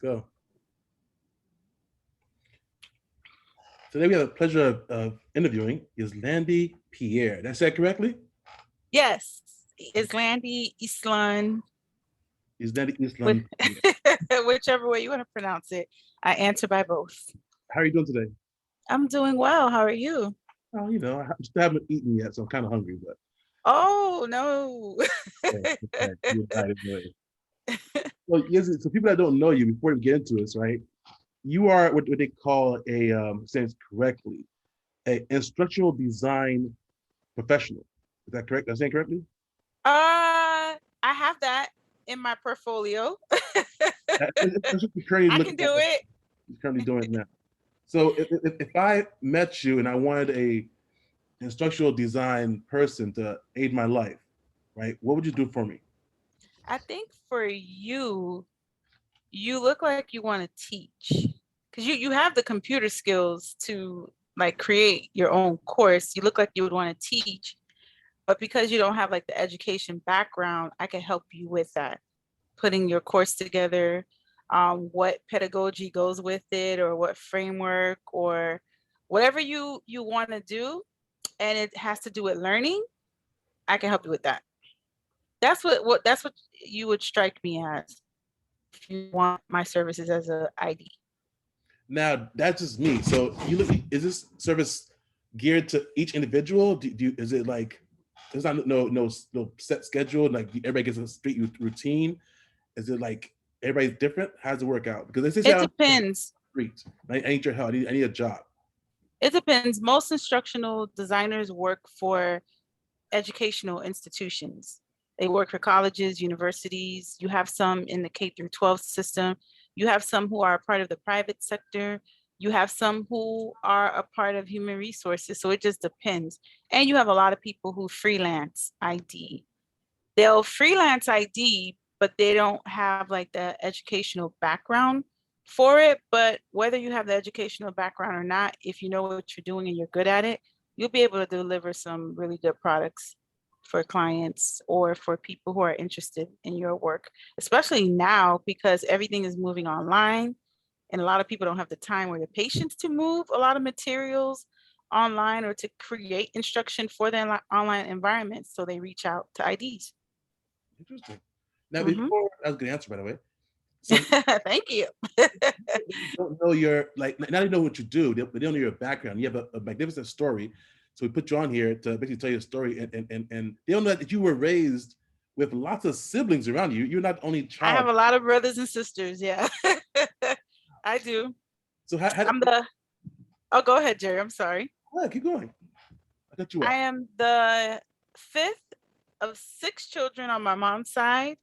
Let's go. Today we have the pleasure of interviewing Yselande Pierre. Did I say it correctly? Yes, Islandi, Islan, Yselande with Island Pierre. whichever way you want to pronounce it. I answer by both. How are you doing today? I'm doing well. How are you? Oh, I still haven't eaten yet, so I'm kind of hungry, but Oh no. okay, you're right away. So, yes, so people that don't know you, before we get into this, right? You are what they call saying it correctly, a instructional design professional. Is that correct? Am I saying correctly? I have that in my portfolio. That's what you're currently I looking can at. do it. You're currently doing it now. So if I met you and I wanted a instructional design person to aid my life, right? What would you do for me? I think for you, you look like you want to teach because you have the computer skills to like create your own course. You look like you would want to teach, but because you don't have like the education background, I can help you with that, putting your course together, what pedagogy goes with it, or what framework, or whatever you want to do, and it has to do with learning. I can help you with that. That's what you would strike me as if you want my services as a ID. Now that's just me. So you look. Is this service geared to each individual? Is it like there's not no set schedule? Like everybody gets a street routine? Is it like everybody's different? How does it work out? Because they say It I'm depends. street. I need your help. I need a job. It depends. Most instructional designers work for educational institutions. They work for colleges, universities. You have some in the K through 12 system. You have some who are a part of the private sector. You have some who are a part of human resources. So it just depends. And you have a lot of people who freelance ID. They'll freelance ID, but they don't have like the educational background for it. But whether you have the educational background or not, if you know what you're doing and you're good at it, you'll be able to deliver some really good products for clients or for people who are interested in your work, especially now because everything is moving online and a lot of people don't have the time or the patience to move a lot of materials online or to create instruction for their online environments. So they reach out to IDs. Interesting. Now, Hmm. before that was a good answer, by the way. Some Thank you. don't know your like now they know what you do, but they don't know your background. You have a magnificent story. So we put you on here to basically tell your story and they don't know that you were raised with lots of siblings around you. You're not the only I have child. a lot of brothers and sisters. Yeah, I do. So how I'm the, oh, go ahead, Jerry. I'm sorry. keep going. I got you I up. am the fifth of six children on my mom's side.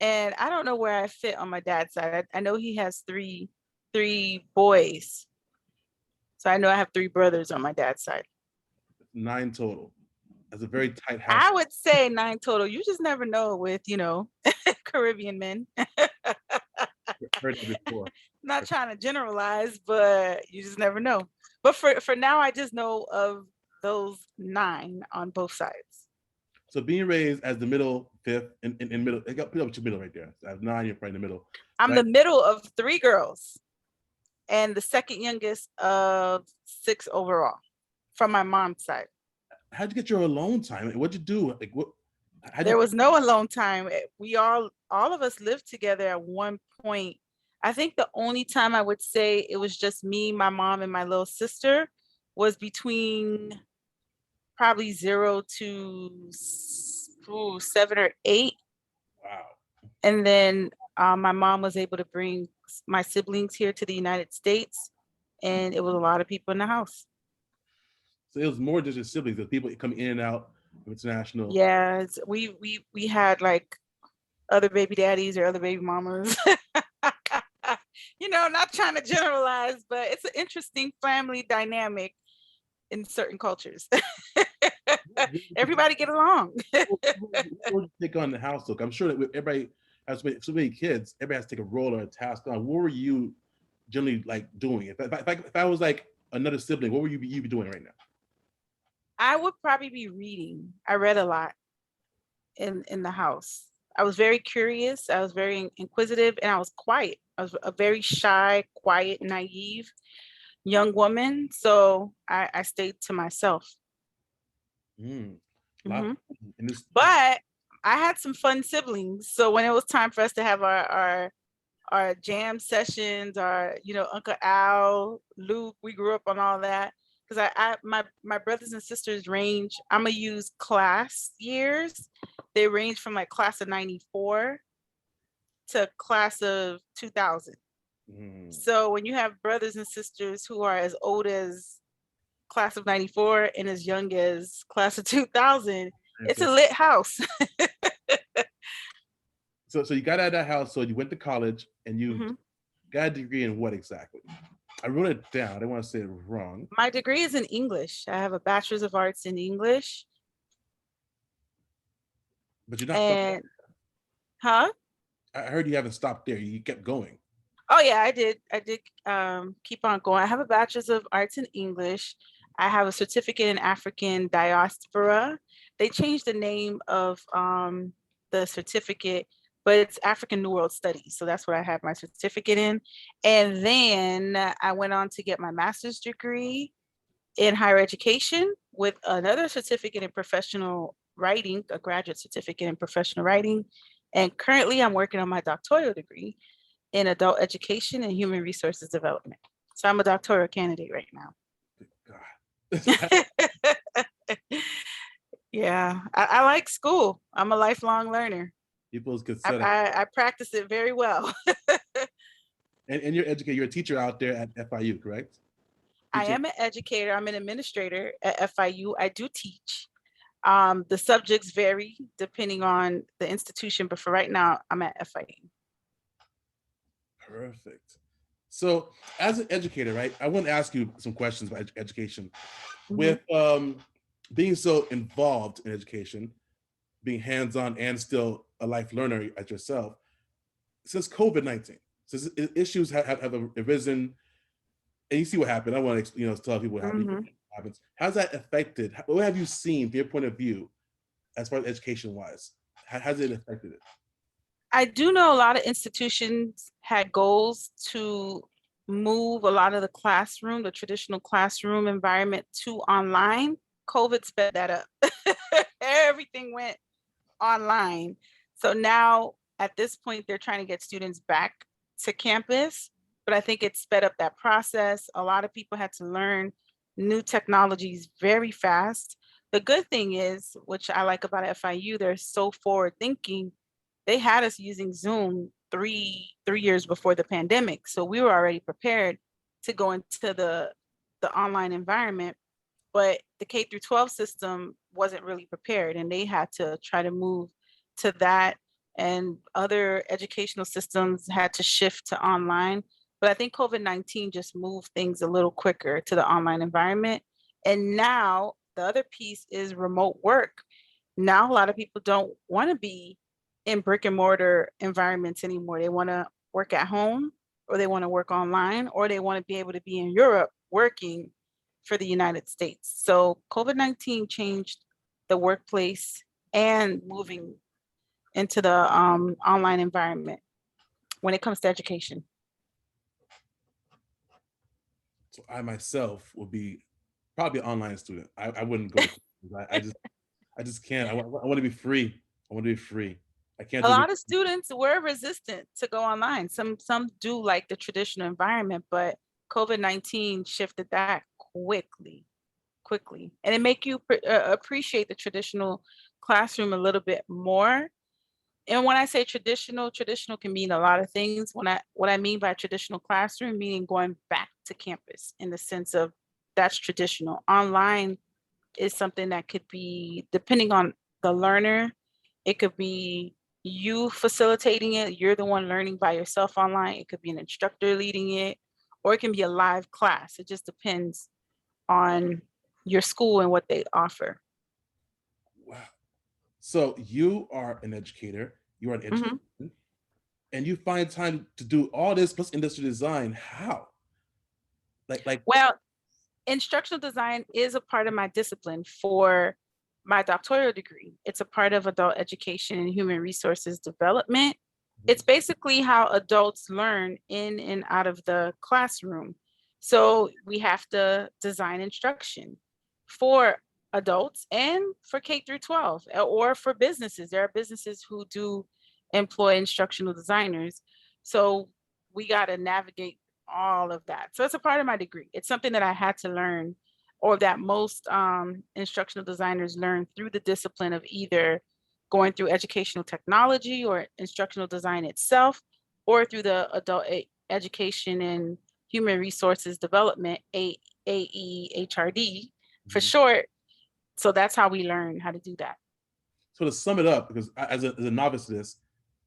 And I don't know where I fit on my dad's side. I know he has three boys. So I know I have three brothers on my dad's side. 9 total. That's a very tight I household. would say nine total. You just never know with, Caribbean men. Heard that before. Not trying to generalize, but you just never know. But for now, I just know of those nine on both sides. So being raised as the middle, fifth, in middle, I got put up your middle right there. So I have 9, you're probably in the middle, I'm the right? middle of three girls and the second youngest of six overall from my mom's side. How'd you get your alone time? What'd you do? Like what? How'd There you? was no alone time. We all of us lived together at one point. I think the only time I would say it was just me, my mom, and my little sister was between probably 0 to 7 or 8. Wow. And then my mom was able to bring my siblings here to the United States, and it was a lot of people in the house. So it was more just your siblings, the people coming in and out of international. Yeah, we had like other baby daddies or other baby mamas. Not trying to generalize, but it's an interesting family dynamic in certain cultures. Everybody get along. What would you take on the house look? I'm sure that everybody has so many kids. Everybody has to take a role or a task on. What were you generally like doing? If I was like another sibling, what would you be doing right now? I would probably be reading. I read a lot in the house. I was very curious. I was very inquisitive, and I was quiet. I was a very shy, quiet, naive young woman. So I stayed to myself. Mm. Lot Mhm. in this. But I had some fun siblings. So when it was time for us to have our jam sessions, our, Uncle Al, Luke, we grew up on all that. Because my brothers and sisters range, I'm gonna use class years. They range from like class of 94 to class of 2000. Mm. So when you have brothers and sisters who are as old as class of 94 and as young as class of 2000, And it's a lit house. so you got out of that house, so you went to college and you Mhm. got a degree in what exactly? I wrote it down. I don't want to say it wrong. My degree is in English. I have a bachelor's of arts in English. But you're not stopped. And huh? I heard you haven't stopped there. You kept going. Oh yeah, I did keep on going. I have a bachelor's of arts in English. I have a certificate in African diaspora. They changed the name of the certificate, but it's African New World Studies. So that's what I have my certificate in. And then I went on to get my master's degree in higher education with another certificate in professional writing, a graduate certificate in professional writing. And currently I'm working on my doctoral degree in adult education and human resources development. So I'm a doctoral candidate right now. God. Yeah, I like school. I'm a lifelong learner. People's I, consider. I practice it very well. And you're educated. You're a teacher out there at FIU, correct? I Teaching. am an educator. I'm an administrator at FIU. I do teach. The subjects vary depending on the institution, but for right now, I'm at FIU. Perfect. So, as an educator, right? I want to ask you some questions about education. Mhm. With being so involved in education, being hands-on and still a life learner as yourself, since COVID-19, since issues have arisen, and you see what happened. I want to tell people what happened. Mhm. Happens. How's that affected? What have you seen from your point of view, as far as education wise? How's it affected it? I do know a lot of institutions had goals to move a lot of the traditional classroom environment to online. COVID sped that up. Everything went online. So now at this point, they're trying to get students back to campus, but I think it sped up that process. A lot of people had to learn new technologies very fast. The good thing is, which I like about FIU, they're so forward thinking. They had us using Zoom three years before the pandemic. So we were already prepared to go into the online environment, but the K through 12 system wasn't really prepared, and they had to try to move to that, and other educational systems had to shift to online. But I think COVID-19 just moved things a little quicker to the online environment. And now the other piece is remote work. Now a lot of people don't want to be in brick and mortar environments anymore. They want to work at home, or they want to work online, or they want to be able to be in Europe working for the United States. So COVID-19 changed the workplace and moving into the online environment when it comes to education. So I myself will be probably an online student. I wouldn't go to class. I just can't. I want to be free. I want to be free. I can't A do. lot of students were resistant to go online. Some do like the traditional environment, but COVID-19 shifted that quickly, and it make you appreciate the traditional classroom a little bit more. And when I say traditional, traditional can mean a lot of things. What I mean by traditional classroom, meaning going back to campus in the sense of that's traditional. Online is something that could be, depending on the learner, it could be you facilitating it. You're the one learning by yourself online. It could be an instructor leading it, or it can be a live class. It just depends on your school and what they offer. Wow. So you are an educator. You are an educator, Mhm. and you find time to do all this plus industrial design. How? Like Well, instructional design is a part of my discipline for my doctoral degree. It's a part of adult education and human resources development. It's basically how adults learn in and out of the classroom. So we have to design instruction for adults and for K through 12 or for businesses. There are businesses who do employ instructional designers. So we got to navigate all of that. So it's a part of my degree. It's something that I had to learn, or that most instructional designers learn through the discipline of either going through educational technology or instructional design itself, or through the adult education and human resources development, AEHRD for Mhm. short. So that's how we learn how to do that. So to sum it up, because as a novice to this,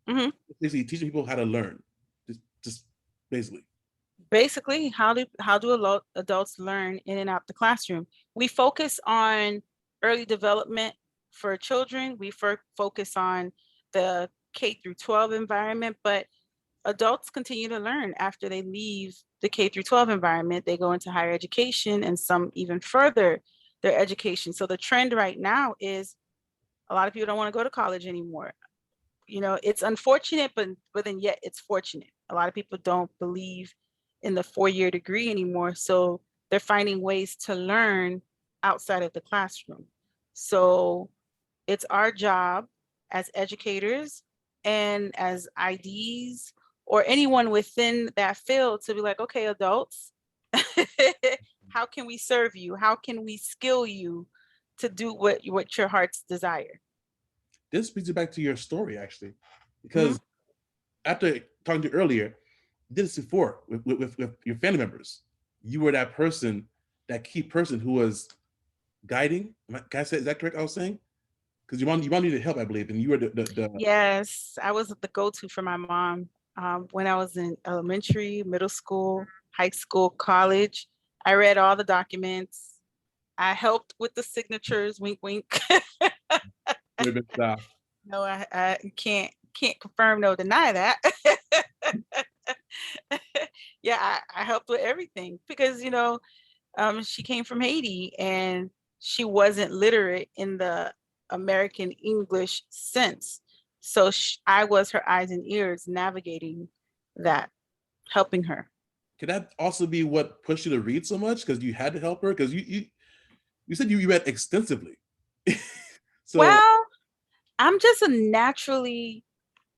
Mhm. basically teaching people how to learn, just basically. Basically, how do adults learn in and out the classroom? We focus on early development for children. We focus on the K through 12 environment, but adults continue to learn after they leave the K through 12 environment. They go into higher education, and some even further their education. So the trend right now is a lot of people don't want to go to college anymore. You know, it's unfortunate, but then yet it's fortunate. A lot of people don't believe in the 4-year degree anymore, so they're finding ways to learn outside of the classroom. So it's our job as educators and as IDs or anyone within that field to be like, okay, adults, how can we serve you? How can we skill you to do what your heart's desire? This brings you back to your story, actually, Mhm. because after talking to you earlier, you did this before with your family members. You were that person, that key person who was guiding. Can I say, is that correct? I was saying, because you wanted to help, I believe, and you were the Yes, I was the go-to for my mom when I was in elementary, middle school, high school, college. I read all the documents. I helped with the signatures, wink, wink. uh, No, I can't confirm, no deny that. Yeah, I helped with everything because, she came from Haiti and she wasn't literate in the American English sense. So I was her eyes and ears navigating that, helping her. could that also be what pushed you to read so much? Because you had to help her? Because you said you read extensively. So Well, I'm just a naturally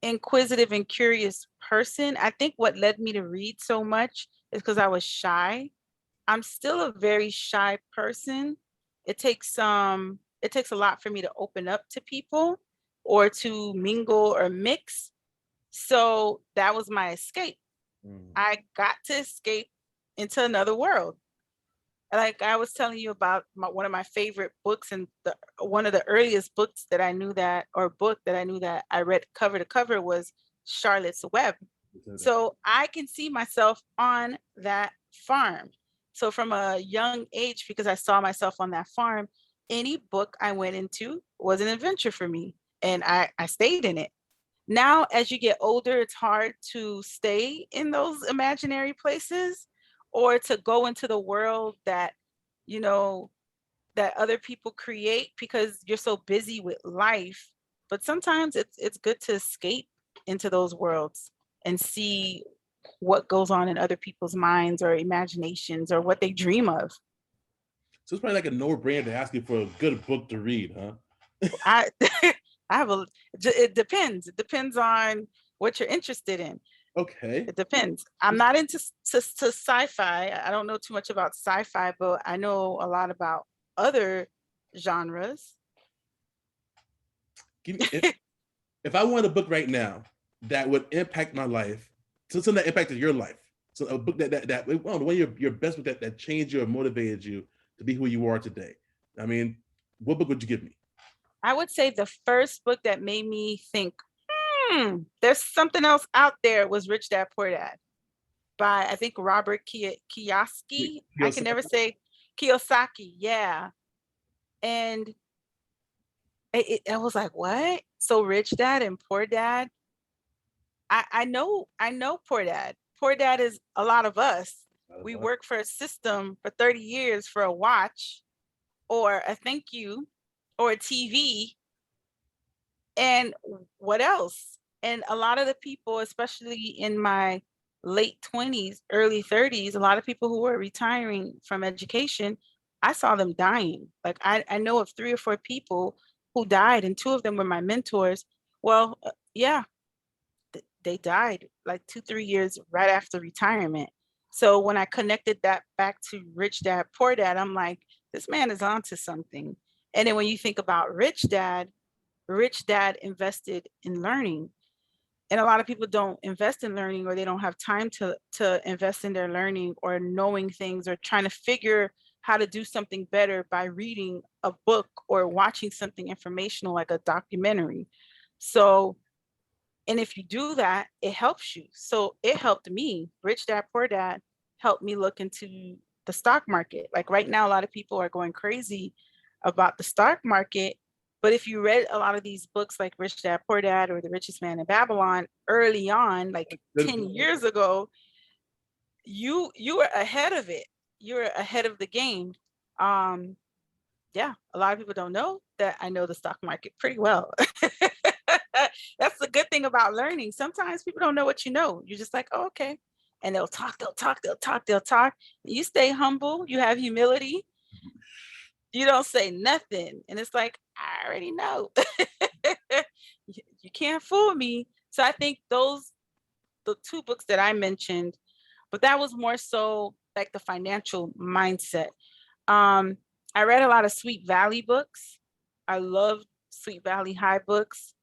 inquisitive and curious person. I think what led me to read so much is because I was shy. I'm still a very shy person. It takes a lot for me to open up to people or to mingle or mix. So that was my escape. I got to escape into another world. Like I was telling you about one of my favorite books, and one of the earliest books that I knew that, or book that I knew that I read cover to cover, was Charlotte's Web. So I can see myself on that farm. So from a young age, because I saw myself on that farm, any book I went into was an adventure for me, and I stayed in it. Now, as you get older, it's hard to stay in those imaginary places or to go into the world you know, that other people create because you're so busy with life. But sometimes it's good to escape into those worlds and see what goes on in other people's minds or imaginations or what they dream of. it's probably like a no-brainer to ask you for a good book to read, huh? I I have a it depends. It depends on what you're interested in. Okay. It depends. I'm not into to sci-fi. I don't know too much about sci-fi, but I know a lot about other genres. Give me, if I want a book right now that would impact my life, so something that impacted your life, so a book that well, one of your best book that changed you or motivated you to be who you are today. I mean, what book would you give me? I would say the first book that made me think, there's something else out there was Rich Dad Poor Dad by, I think, Robert Kiyosaki. I can never say Kiyosaki. Yeah. And I was like, what? So Rich Dad and Poor Dad. I know Poor Dad. Poor Dad is a lot of us. We Uh-huh. work for a system for 30 years for a watch or a thank you. or a TV, and what else? And a lot of the people, especially in my late 20s, early 30s, a lot of people who were retiring from education, I saw them dying. Like I know of 3 or 4 people who died, and 2 of them were my mentors. Well, yeah, they died like 2, 3 years right after retirement. So when I connected that back to Rich Dad, Poor Dad, I'm like, this man is onto something. And then when you think about Rich Dad invested in learning. And a lot of people don't invest in learning, or they don't have time to invest in their learning or knowing things or trying to figure how to do something better by reading a book or watching something informational like a documentary. So, and if you do that, it helps you. So it helped me. Rich Dad, Poor Dad helped me look into the stock market. Like right now, a lot of people are going crazy about the stock market. But if you read a lot of these books like Rich Dad, Poor Dad or The Richest Man in Babylon early on, like 10 years ago, you were ahead of it. You were ahead of the game. Um, yeah, a lot of people don't know that I know the stock market pretty well. That's the good thing about learning. Sometimes people don't know what you know. You're just like, oh, okay. And they'll talk, they'll talk, they'll talk, they'll talk. You stay humble, you have humility, you don't say nothing. And it's like, I already know. You can't fool me. So I think the 2 books that I mentioned, but that was more so like the financial mindset. I read a lot of Sweet Valley books. I love Sweet Valley High books.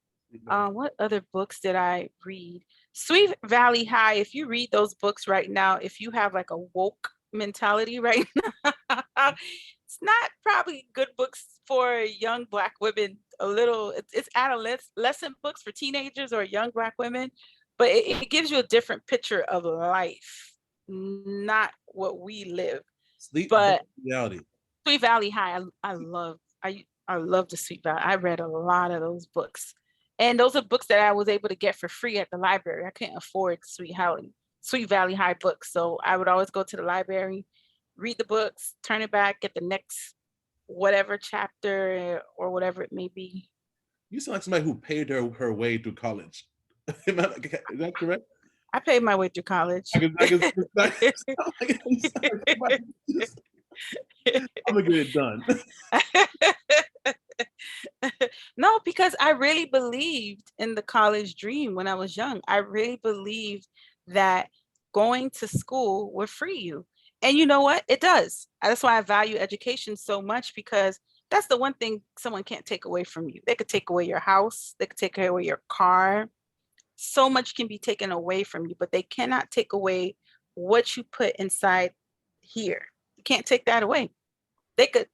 What other books did I read? Sweet Valley High, if you read those books right now, if you have like a woke mentality right now, it's not probably good books for young Black women. It's adolescent books for teenagers or young Black women, but it gives you a different picture of life, not what we live. Sleep But reality. Sweet Valley High, I love the Sweet Valley. I read a lot of those books. And those are books that I was able to get for free at the library. I couldn't afford Sweet Valley High books. So I would always go to the library, read the books, turn it back, get the next whatever chapter or whatever it may be. You sound like somebody who paid her way through college. Is that correct? I paid my way through college. I'm gonna get it done. No, because I really believed in the college dream when I was young. I really believed that going to school would free you. And you know what? It does. That's why I value education so much, because that's the one thing someone can't take away from you. They could take away your house, they could take away your car. So much can be taken away from you, but they cannot take away what you put inside here. You can't take that away. They could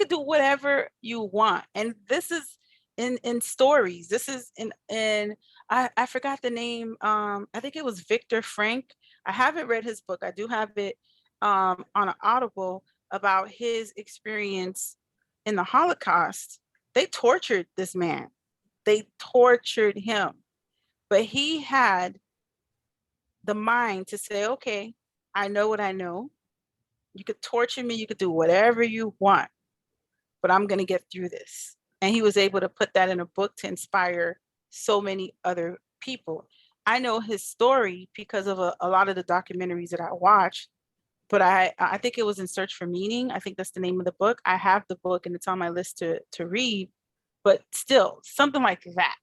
do whatever you want. And this is in stories. This is in I forgot the name. I think it was Viktor Frank. I haven't read his book. I do have it on an Audible about his experience in the Holocaust. They tortured this man. They tortured him. But he had the mind to say, okay, I know what I know. You could torture me, you could do whatever you want, but I'm going to get through this. And he was able to put that in a book to inspire so many other people. I know his story because of a lot of the documentaries that I watched, but I think it was In Search for Meaning. I think that's the name of the book. I have the book and it's on my list to read, but still something like that.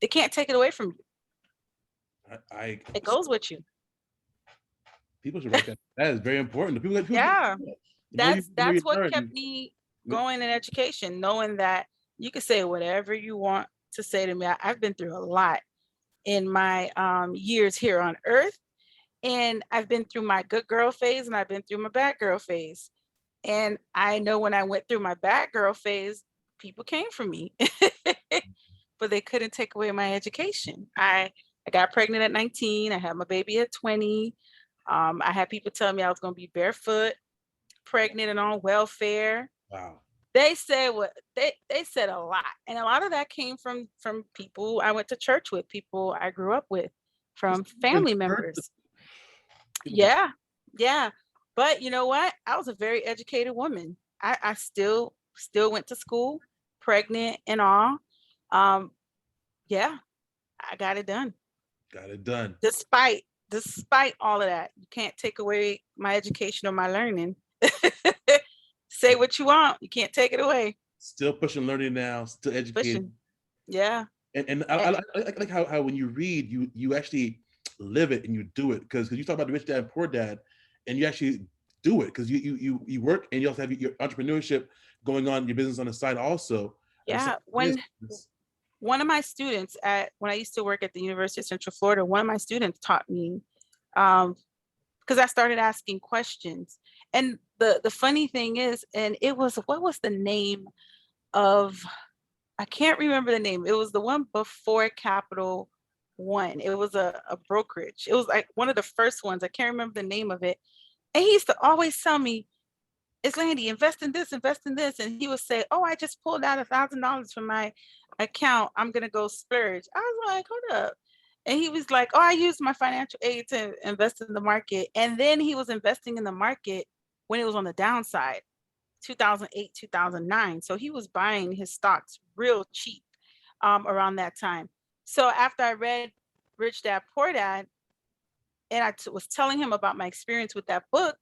They can't take it away from you. It goes with you. People should write that. That is very important. People Yeah, that's what learn. kept me going in education, knowing that you can say whatever you want to say to me. I've been through a lot in my years here on earth, and I've been through my good girl phase and I've been through my bad girl phase. And I know when I went through my bad girl phase, people came for me, but they couldn't take away my education. I got pregnant at 19. I had my baby at 20. I had people tell me I was going to be barefoot, pregnant, and on welfare. Wow. They said what they said a lot, and a lot of that came from people I went to church with, people I grew up with, from family members. Yeah, yeah. But you know what? I was a very educated woman. I still still went to school, pregnant and all. Yeah, I got it done. Got it done. Despite all of that, you can't take away my education or my learning. Say what you want, you can't take it away. Still pushing learning now, still educating. Pushing. Yeah. And I like how when you read, you actually live it and you do it, because you talk about the rich dad and poor dad, and you actually do it because you work and you also have your entrepreneurship going on, your business on the side also. Yeah. When one of my students when I used to work at the University of Central Florida, one of my students taught me, because I started asking questions. And the funny thing is, and it was, what was the name of, I can't remember the name. It was the one before Capital One. It was a brokerage. It was like one of the first ones. I can't remember the name of it. And he used to always tell me, Yselande, invest in this, invest in this. And he would say, oh, I just pulled out $1,000 from my account. I'm going to go splurge. I was like, hold up. And he was like, oh, I used my financial aid to invest in the market. And then he was investing in the market when it was on the downside, 2008, 2009. So he was buying his stocks real cheap around that time. So after I read Rich Dad, Poor Dad, and I was telling him about my experience with that book,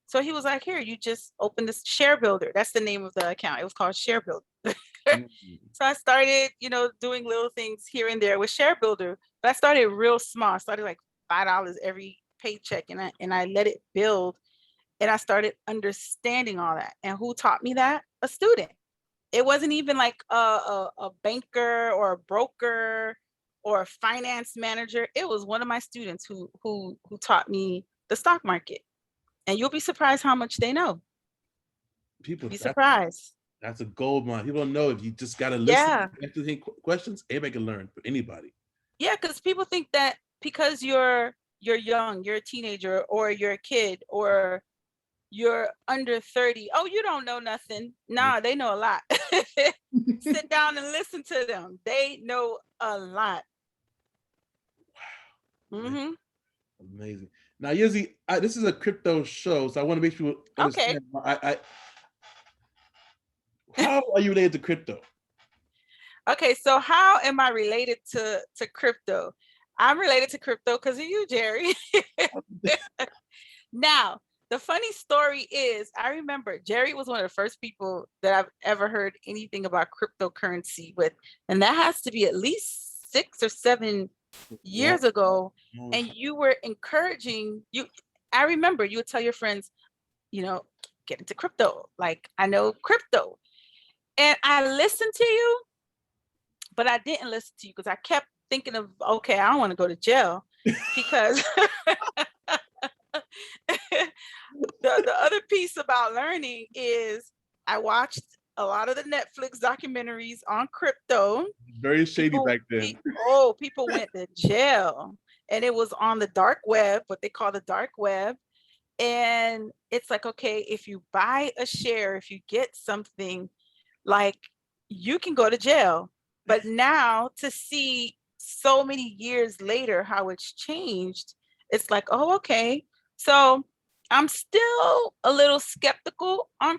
so he was like, here, you just open this Share Builder. That's the name of the account. It was called Share Builder. So I started, doing little things here and there with Share Builder, but I started real small. I started like $5 every paycheck, and I let it build, and I started understanding all that. And who taught me that? A student. It wasn't even like a banker or a broker or a finance manager. It was one of my students who taught me the stock market. And you'll be surprised how much they know. People be surprised. That's a gold mine. People don't know. If you just gotta listen, answer questions, anybody can learn. For anybody. Yeah, because people think that because you're young, you're a teenager, or you're a kid, or you're under 30. Oh, you don't know nothing. Nah, they know a lot. Sit down and listen to them. They know a lot. Wow. Mm-hmm. Amazing. Now, Yizzy, this is a crypto show, so I want to make sure understand. Okay. How are you related to crypto? Okay, so how am I related to crypto? I'm related to crypto because of you, Jerry. Now, the funny story is, I remember Jerry was one of the first people that I've ever heard anything about cryptocurrency with, and that has to be at least 6 or 7 years ago. And you were encouraging you. I remember you would tell your friends, get into crypto. Like, I know crypto. And I listened to you, but I didn't listen to you because I kept thinking of, okay, I don't want to go to jail because the other piece about learning is I watched a lot of the Netflix documentaries on crypto. Very shady back then. People went to jail, and it was on the dark web, what they call the dark web. And it's like, okay, if you buy a share, if you get something, like, you can go to jail. But now to see so many years later how it's changed, it's like, oh, okay. So I'm still a little skeptical on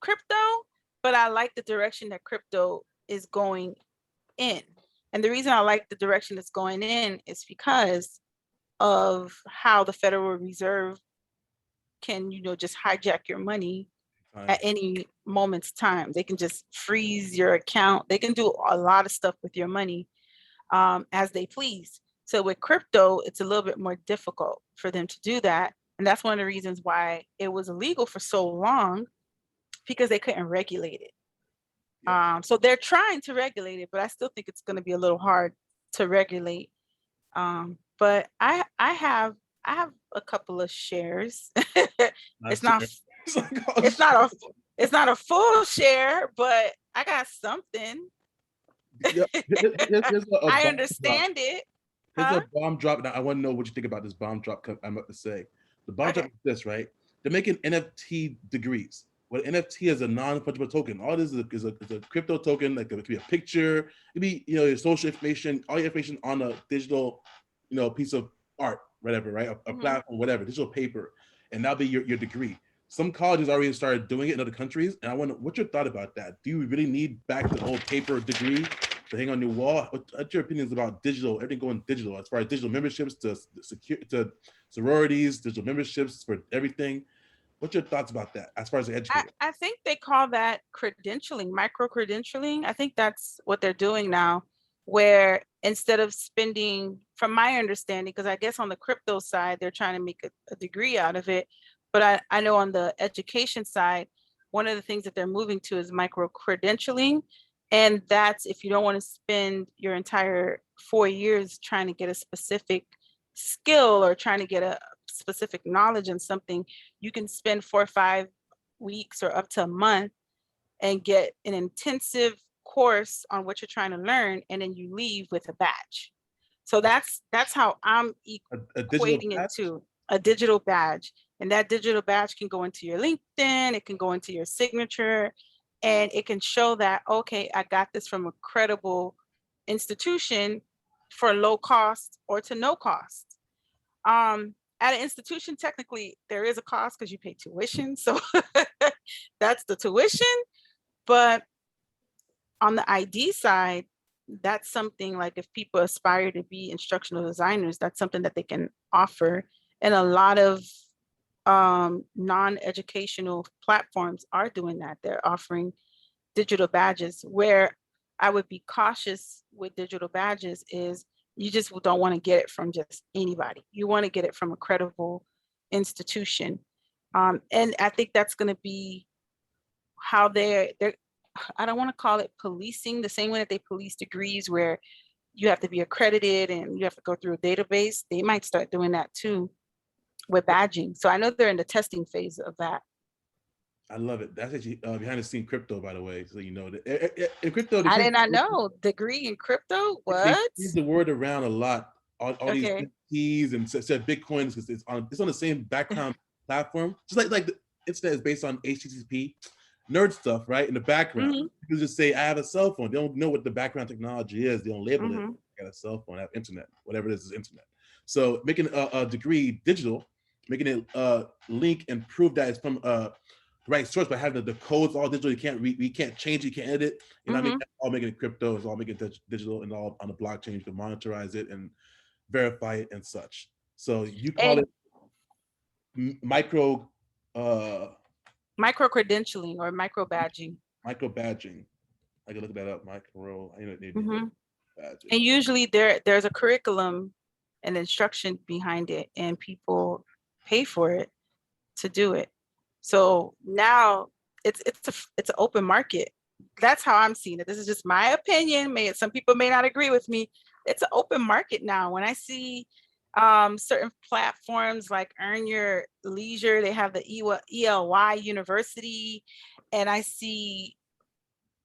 crypto, but I like the direction that crypto is going in. And the reason I like the direction it's going in is because of how the Federal Reserve can, just hijack your money at any moment's time. They can just freeze your account. They can do a lot of stuff with your money as they please. So with crypto, it's a little bit more difficult for them to do that. And that's one of the reasons why it was illegal for so long, because they couldn't regulate it. Yeah. So they're trying to regulate it, but I still think it's going to be a little hard to regulate. But I have a couple of shares. It's not a full share, but I got something. I understand it. Here's a bomb drop. Now I want to know what you think about this bomb drop I'm about to say. The bomb drop is this, right? They're making NFT degrees. What NFT is a non-fungible token. All this is a crypto token. Like, it could be a picture, it could be your social information, all your information on a digital, piece of art, whatever, right? A platform, whatever, digital paper, and that'll be your degree. some colleges already started doing it in other countries, and I wonder what's your thought about that? Do you really need back the old paper degree to hang on your wall? What's your opinions about digital, everything going digital, as far as digital memberships to sororities, digital memberships for everything? What's your thoughts about that as far as the educator? I think they call that credentialing, micro credentialing. I think that's what they're doing now, where instead of spending, from my understanding, because I guess on the crypto side, they're trying to make a degree out of it. But I know on the education side, one of the things that they're moving to is micro credentialing. And that's if you don't want to spend your entire 4 years trying to get a specific skill or trying to get a specific knowledge in something, you can spend 4 or 5 weeks or up to a month and get an intensive course on what you're trying to learn, and then you leave with a badge. So that's how I'm A digital equating it badge? to a digital badge. And that digital badge can go into your LinkedIn, it can go into your signature, and it can show that, okay, I got this from a credible institution for low cost or to no cost. At an institution, technically there is a cost because you pay tuition. So that's the tuition. But on the ID side, that's something like if people aspire to be instructional designers, that's something that they can offer. And a lot of non-educational platforms are doing that. They're offering digital badges. Where I would be cautious with digital badges is you just don't want to get it from just anybody. You want to get it from a credible institution. And I think that's going to be how they're, I don't want to call it policing, the same way that they police degrees where you have to be accredited and you have to go through a database. They might start doing that too with badging. So I know they're in the testing phase of that. I love it. That's actually behind the scene crypto, by the way. So you know, in crypto, I did not know. Degree in crypto? they What? use the word around a lot. All these Okay. keys and said Bitcoins because it's on the same background platform. Just like the internet is based on HTTP, nerd stuff, right? In the background, Mhm, people just say I have a cell phone. They don't know what the background technology is. They don't label it. mhm. I got a cell phone. I have internet. Whatever it is internet. So making a degree digital, making it link and prove that it's from the right source by having the codes all digital. You can't we can't change it, you can't edit it. You know what I mean? Mhm. All making it crypto, it's all making it digital and all on the blockchain. You can monitorize it and verify it and such. So you call And it micro micro credentialing or micro badging. micro badging. I can look that up. Micro, I know it Mhm. badging. And usually there's a curriculum and instruction behind it, and people pay for it to do it. So now it's an open market. That's how I'm seeing it. This is just my opinion. Some people may not agree with me. It's an open market now. When I see certain platforms like Earn Your Leisure, they have the ELY University, and I see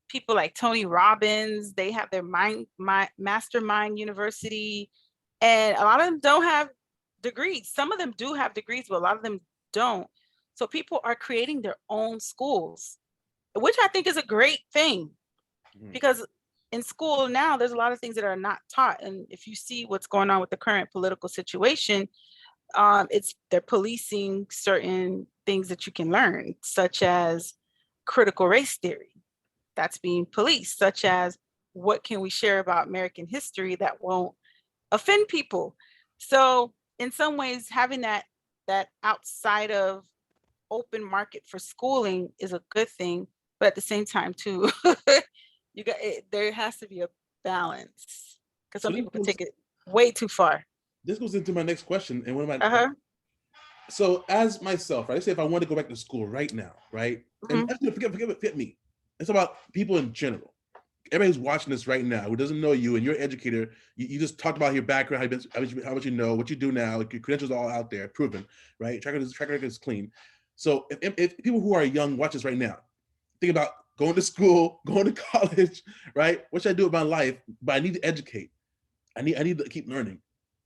people like Tony Robbins, they have their Mastermind University, and a lot of them don't have degrees. Some of them do have degrees, but a lot of them don't. So people are creating their own schools, which I think is a great thing, because in school now there's a lot of things that are not taught. And if you see what's going on with the current political situation, they're policing certain things that you can learn, such as critical race theory. That's being policed, such as what can we share about American history that won't offend people. So in some ways, having that outside of open market for schooling is a good thing, but at the same time too, there has to be a balance, because So some people can take it way too far. this goes into my next question, and one of my Uh-huh. so as myself, right? Let's say if I want to go back to school right now, right? And Mhm. forget me. It's about people in general. Everybody who's watching this right now who doesn't know you and you're an educator, you just talked about your background, how much you know, what you do now, your credentials are all out there, proven, right? Track record is clean. So if people who are young watch this right now, think about going to school, going to college, right? What should I do with my life? But I need to educate. I need to keep learning.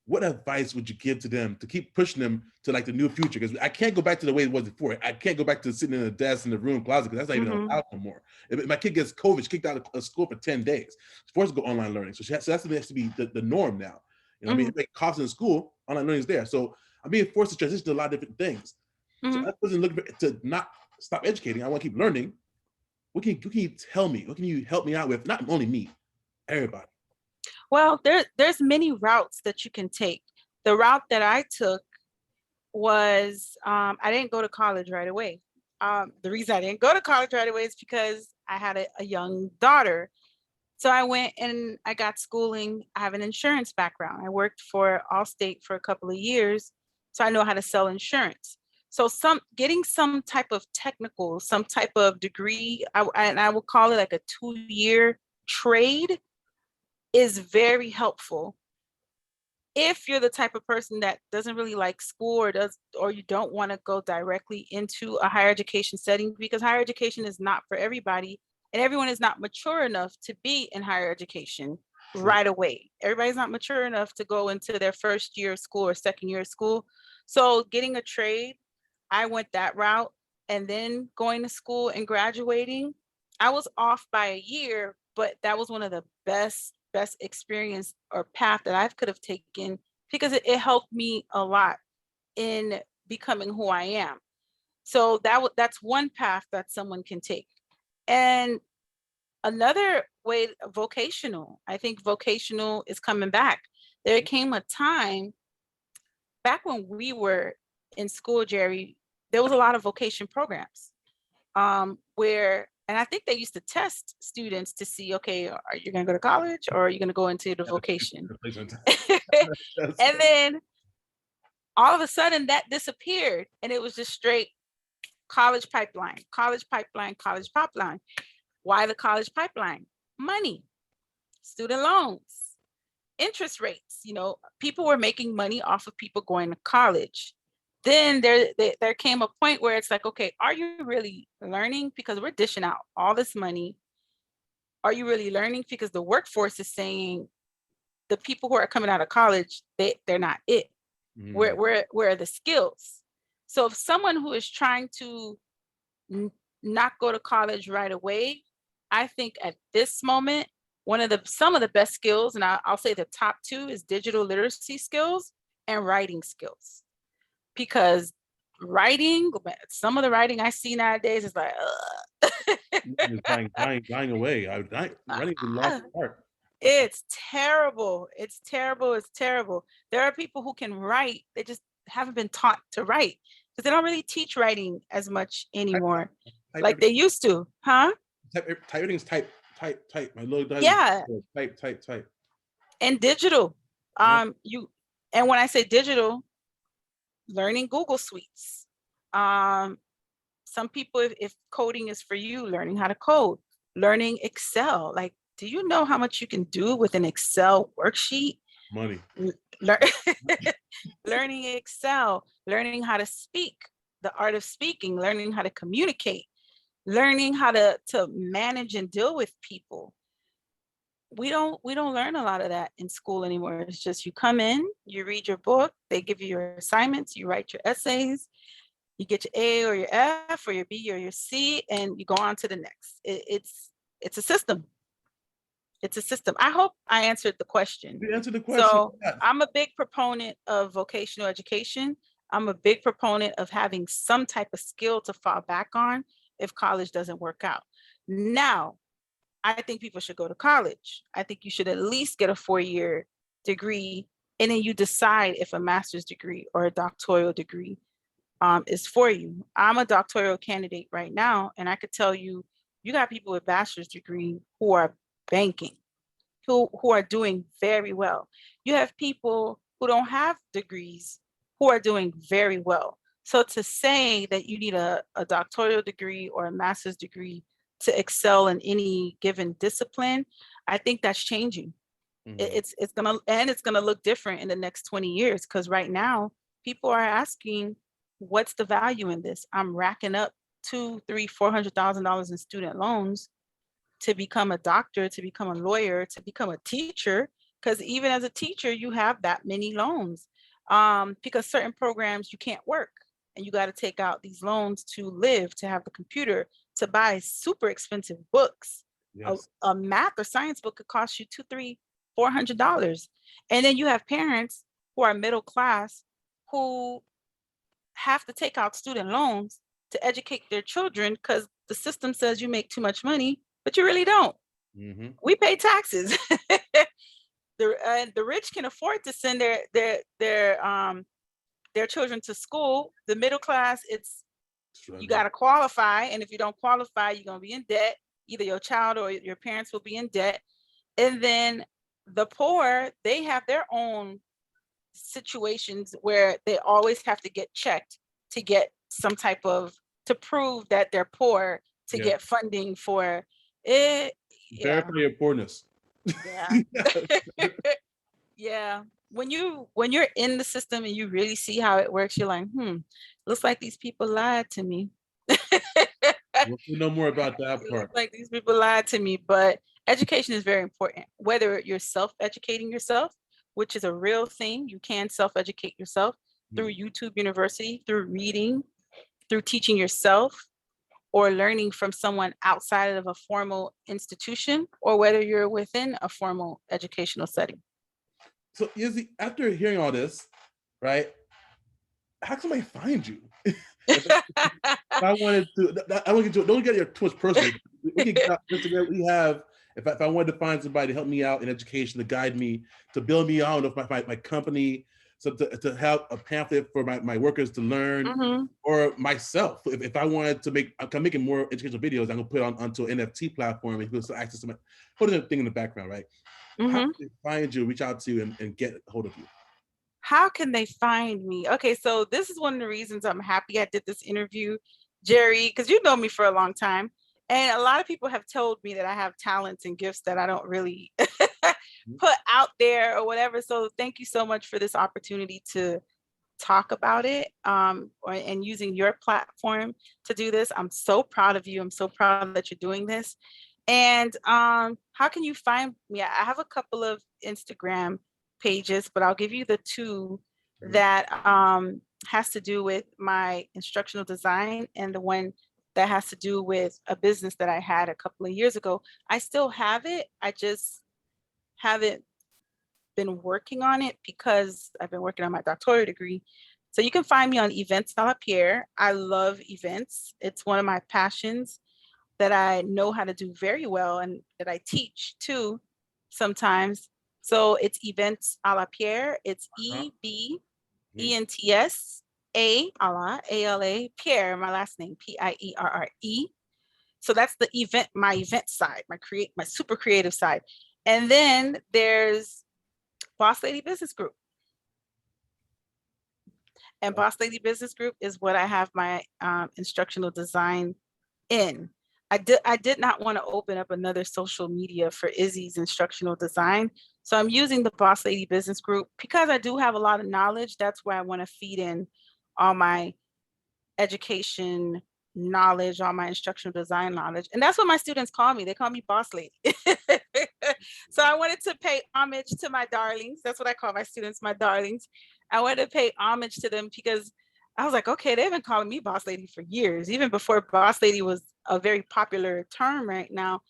What advice would you give to them to keep pushing them to like the new future? Because I can't go back to the way it was before. I can't go back to sitting in a desk in the room closet because that's not even Mhm. allowed no more. If my kid gets COVID, she's kicked out of school for 10 days. She's forced to go online learning. So that's to be the norm now. You know what I mean? Mhm. It makes costs in school, online learning is there. So I'm being forced to transition to a lot of different things. So Mhm. I wasn't looking to not stop educating. I want to keep learning. What can you tell me? What can you help me out with? Not only me, everybody. Well, there's many routes that you can take. The route that I took was I didn't go to college right away. The reason I didn't go to college right away is because I had a young daughter. So I went and I got schooling. I have an insurance background. I worked for Allstate for a couple of years, so I know how to sell insurance. So getting some type of technical, some type of degree, and I would call it like a 2-year trade, is very helpful if you're the type of person that doesn't really like school or you don't want to go directly into a higher education setting, because higher education is not for everybody and everyone is not mature enough to be in higher education True. right away. Everybody's not mature enough to go into their first year of school or second year of school. So getting a trade, I went that route, and then going to school and graduating, I was off by a year, but that was one of the best experience or path that I could have taken, because it helped me a lot in becoming who I am. So that's one path that someone can take. And another way, vocational. I think vocational is coming back. There came a time back when we were in school, Jerry, there was a lot of vocation programs where, and I think they used to test students to see, okay, are you going to go to college or are you going to go into the vocation? And then all of a sudden that disappeared, and it was just straight college pipeline, college pipeline, college pipeline. Why the college pipeline? Money, student loans, interest rates. People were making money off of people going to college. Then there came a point where it's like, okay, are you really learning? Because we're dishing out all this money. Are you really learning? Because the workforce is saying the people who are coming out of college, they're not it. Where are the skills? So if someone who is trying to not go to college right away, I think at this moment, some of the best skills, and I'll say the top 2, is digital literacy skills and writing skills. Because writing, some of the writing I see nowadays is like, dying away. Writing is lost art. It's terrible. It's terrible. It's terrible. There are people who can write. They just haven't been taught to write, because they don't really teach writing as much anymore like they used to, huh? Typing is type. My little dog. Yeah. Type. And digital. Yeah. And when I say digital, learning Google Suites. Some people, if coding is for you, learning how to code, learning Excel. Like, do you know how much you can do with an Excel worksheet? Money. Learning Excel, learning how to speak, the art of speaking, learning how to communicate, learning how to manage and deal with people. We don't learn a lot of that in school anymore. It's just you come in, you read your book, they give you your assignments, you write your essays, you get your A or your F or your B or your C, and you go on to the next. It's a system. It's a system. I hope I answered the question. You answered the question. So I'm a big proponent of vocational education. I'm a big proponent of having some type of skill to fall back on if college doesn't work out. Now, I think people should go to college. I think you should at least get a 4-year degree, and then you decide if a master's degree or a doctoral degree is for you. I'm a doctoral candidate right now, and I could tell you, you got people with bachelor's degree who are banking, who are doing very well. You have people who don't have degrees who are doing very well. So to say that you need a doctoral degree or a master's degree to excel in any given discipline, I think that's changing. It's gonna look different in the next 20 years, because right now people are asking, what's the value in this? I'm racking up $200,000, $300,000, $400,000 in student loans to become a doctor, to become a lawyer, to become a teacher, because even as a teacher, you have that many loans, because certain programs you can't work, and you got to take out these loans to live, to have the computer, to buy super expensive books. Yes. A math or science book could cost you $200, $300, $400. And then you have parents who are middle class who have to take out student loans to educate their children because the system says you make too much money, but you really don't. Mhm. We pay taxes. The rich can afford to send their children to school. The middle class, you got to qualify, and if you don't qualify, you're gonna be in debt. Either your child or your parents will be in debt. And then the poor, they have their own situations where they always have to get checked to get some type of, to prove that they're poor, to Yeah. get funding for it. Yeah. Verify your poorness. Yeah. Yeah. When you're in the system and you really see how it works, you're like, looks like these people lied to me. We'll know more about that It part. looks like these people lied to me, but education is very important. Whether you're self-educating yourself, which is a real thing, you can self-educate yourself through YouTube University, through reading, through teaching yourself, or learning from someone outside of a formal institution, or whether you're within a formal educational setting. So Izzy, after hearing all this, right? How can I find you? If I wanted to, I don't get your too much personal. We can get out Instagram. We have. If I wanted to find somebody to help me out in education, to guide me, to build me out of my company, so to have a pamphlet for my workers to learn, or myself. If I wanted to I'm making more educational videos, I'm gonna put it onto an NFT platform and people access to my, put a thing in the background, right? How can they find you, reach out to you, and get a hold of you? How can they find me? Okay, so this is one of the reasons I'm happy I did this interview, Jerry, because you know me for a long time. And a lot of people have told me that I have talents and gifts that I don't really put out there or whatever. So thank you so much for this opportunity to talk about it, and using your platform to do this. I'm so proud of you. I'm so proud that you're doing this. And how can you find me? I have a couple of Instagram pages, but I'll give you the two that has to do with my instructional design, and the one that has to do with a business that I had a couple of years ago. I still have it. I just haven't been working on it because I've been working on my doctoral degree. So you can find me on Yselande Pierre. I love events. It's one of my passions that I know how to do very well, and that I teach too sometimes. So it's Events a la Pierre. It's EBENTS A-L-A Pierre, my last name, Pierre. So that's the event, my event side, my super creative side. And then there's Boss Lady Business Group. And Boss Lady Business Group is what I have my instructional design in. I did not want to open up another social media for Izzy's instructional design. So I'm using the Boss Lady Business Group because I do have a lot of knowledge. That's where I want to feed in all my education knowledge, all my instructional design knowledge. And that's what my students call me. They call me Boss Lady. So I wanted to pay homage to my darlings. That's what I call my students, my darlings. I wanted to pay homage to them because I was like, okay, they've been calling me Boss Lady for years, even before Boss Lady was a very popular term right now.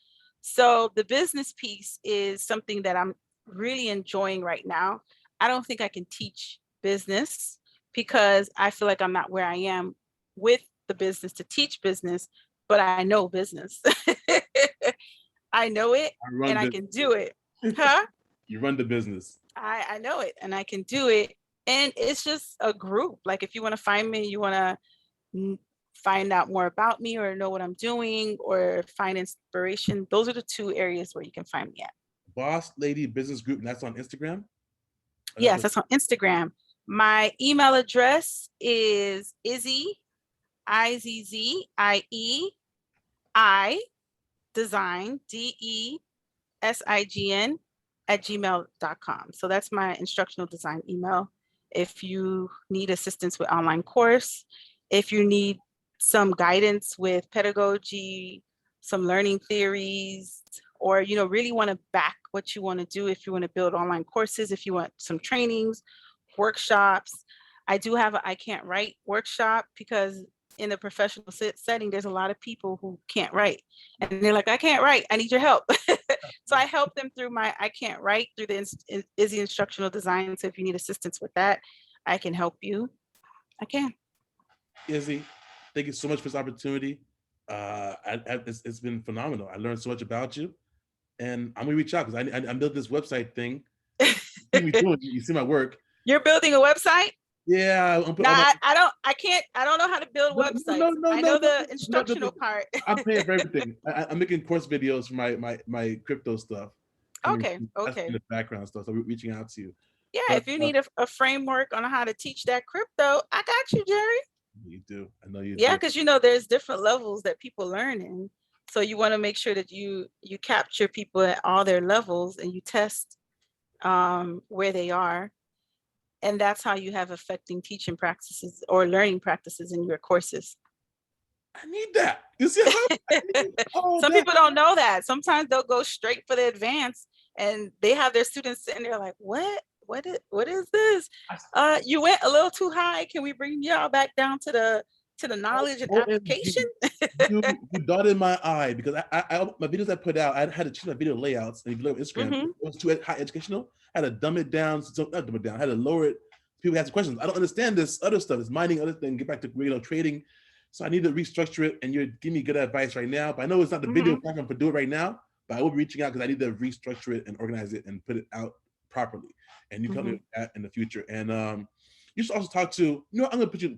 So the business piece is something that I'm really enjoying right now. I don't think I can teach business because I feel like I'm not where I am with the business to teach business, but I know business. I know it and I can do it. Huh? You run the business. I know it and I can do it. And it's just a group. Like if you want to find me, you want to find out more about me or know what I'm doing or find inspiration, those are the two areas where you can find me at. Boss Lady Business Group, and that's on Instagram? Yes, that's on Instagram. My email address is Izzy, IZZIE, design, DESIGN @gmail.com. So that's my instructional design email. If you need assistance with online course, if you need some guidance with pedagogy, some learning theories, or really want to back what you want to do, if you want to build online courses, if you want some trainings, workshops. I do have a I Can't Write workshop because in the professional setting, there's a lot of people who can't write. And they're like, I can't write, I need your help. So I help them through my I Can't Write through the Izzy Instructional Design. So if you need assistance with that, I can help you. I can. Izzy, thank you so much for this opportunity. It's been phenomenal. I learned so much about you, and I'm gonna reach out because I built this website thing. You see my work. You're building a website? Yeah, I'm put No, all my. I don't know how to build No, websites. I know the instructional part. I'm paying for everything. I'm making course videos for my crypto stuff. Okay, That's in okay. the background stuff. So we're reaching out to you. Yeah, But if you need a framework on how to teach that crypto, I got you, Jerry. you do. I know you Yeah, do. because you know there's different levels that people learn in. So you want to make sure that you capture people at all their levels and you test where they are. And that's how you have affecting teaching practices or learning practices in your courses. I need that. You see how Some people don't know that. Sometimes they'll go straight for the advanced and they have their students sitting there like, what is this? You went a little too high. Can we bring y'all back down to the knowledge and application? you dotted my eye because I my videos I put out, I had to change my video layouts, and if you look at Instagram, it was too high educational. I had to dumb it down, so not dumb it down, I had to lower it. People ask questions. I don't understand this other stuff. It's mining other thing, get back to trading. So I need to restructure it, and you're giving me good advice right now. But I know it's not the video platform for do it right now, but I will be reaching out because I need to restructure it and organize it and put it out properly. And you can help me with that in the future. And you should also talk to, I'm gonna put you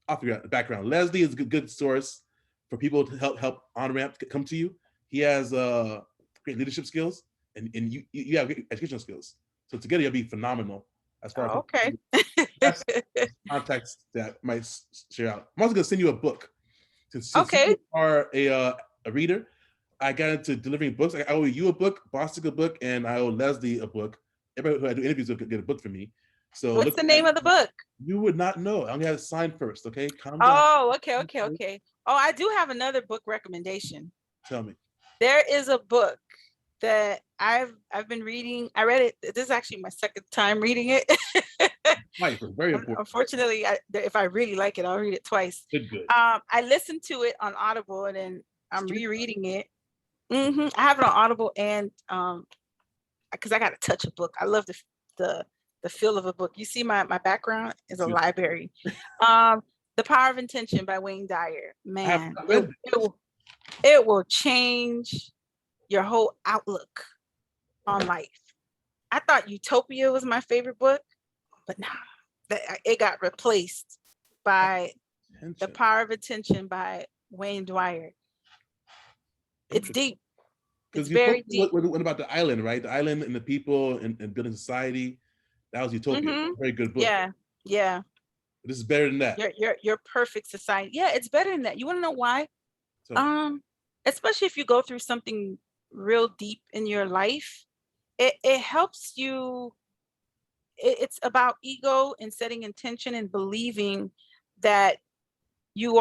off the background. Leslie is a good source for people to help on-ramp come to you. He has great leadership skills, and you have great educational skills. So together you'll be phenomenal as far as okay. That's contacts that I might share out. I'm also gonna send you a book. Since you are a reader, I got into delivering books. I owe you a book, Bostic a book, and I owe Leslie a book. Everybody who I do interviews will get a book from me. So what's the name of the book? You would not know. I'm gonna sign first, okay? Calm down. Oh, okay. Oh, I do have another book recommendation. Tell me. There is a book that I've been reading. I read it. This is actually my second time reading it. Right, very important. Unfortunately, if I really like it, I'll read it twice. Good. I listened to it on Audible, and then I'm rereading it. I have it on Audible, and because I got to touch a book. I love the feel of a book. You see, my background is a library. The Power of Intention by Wayne Dyer. Man, it will change your whole outlook on life. I thought Utopia was my favorite book, but nah, it got replaced by The Power of Attention by Wayne Dyer. It's deep. It's very deep. What about the island, right? The island and the people and building society. That was Utopia. Very good book. Yeah. This is better than that. Your perfect society. Yeah, it's better than that. You want to know why? Especially if you go through something real deep in your life, it helps you. It's about ego and setting intention and believing that you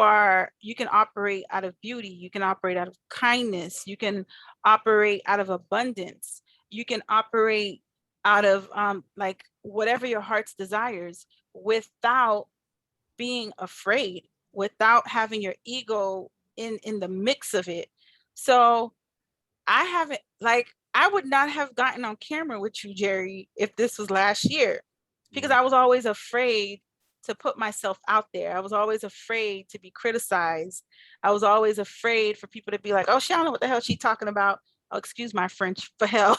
can operate out of beauty, you can operate out of kindness, you can operate out of abundance, you can operate out of like whatever your heart's desires without being afraid, without having your ego in the mix of it. So I would not have gotten on camera with you, Jerry, if this was last year, because I was always afraid to put myself out there. I was always afraid to be criticized. I was always afraid for people to be like, oh, she don't know what the hell she's talking about. Oh, excuse my French, for hell.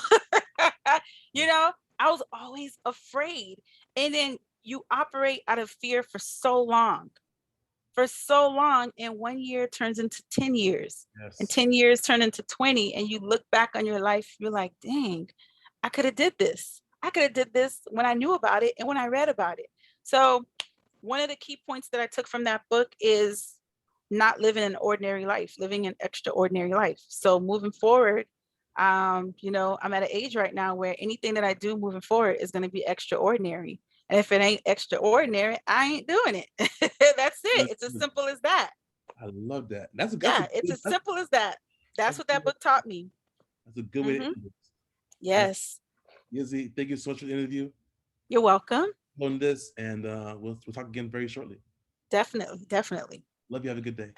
I was always afraid. And then you operate out of fear for so long. And 1 year turns into 10 years. Yes. And 10 years turn into 20. And you look back on your life, you're like, dang, I could have did this. I could have did this when I knew about it and when I read about it. So one of the key points that I took from that book is not living an ordinary life, living an extraordinary life. So moving forward, I'm at an age right now where anything that I do moving forward is going to be extraordinary. And if it ain't extraordinary, I ain't doing it. That's it. It's as simple as that. I love that. It's as simple as that. That's what that book taught me. That's a good way to end it. Yes. Izzy, thank you so much for the interview. You're welcome. On this, and we'll talk again very shortly. Definitely. Love you. Have a good day.